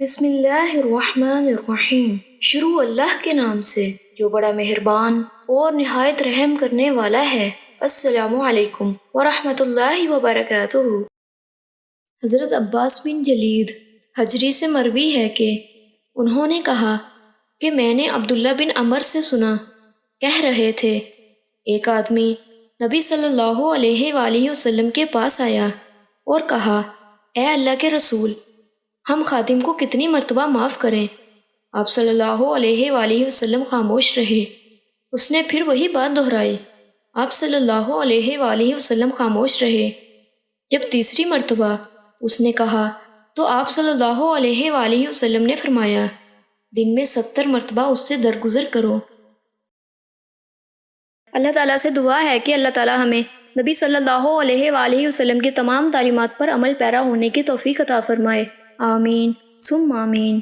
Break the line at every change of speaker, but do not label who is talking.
بسم اللہ الرحمن الرحیم۔ شروع اللہ کے نام سے جو بڑا مہربان اور نہایت رحم کرنے والا ہے۔ السلام علیکم ورحمۃ اللہ وبرکاتہ۔ حضرت عباس بن جلید حجری سے مروی ہے کہ انہوں نے کہا کہ میں نے عبداللہ بن عمر سے سنا، کہہ رہے تھے ایک آدمی نبی صلی اللہ علیہ وآلہ وسلم کے پاس آیا اور کہا، اے اللہ کے رسول، ہم خادم کو کتنی مرتبہ معاف کریں؟ آپ صلی اللہ علیہ وآلہ وسلم خاموش رہے۔ اس نے پھر وہی بات دہرائی۔ آپ صلی اللہ علیہ وآلہ وسلم خاموش رہے۔ جب تیسری مرتبہ اس نے کہا تو آپ صلی اللہ علیہ وآلہ وسلم نے فرمایا، دن میں 70 مرتبہ اس سے درگزر کرو۔ اللہ تعالیٰ سے دعا ہے کہ اللہ تعالیٰ ہمیں نبی صلی اللہ علیہ وآلہ وسلم کی تمام تعلیمات پر عمل پیرا ہونے کی توفیق عطا فرمائے۔ آمین ثم آمین۔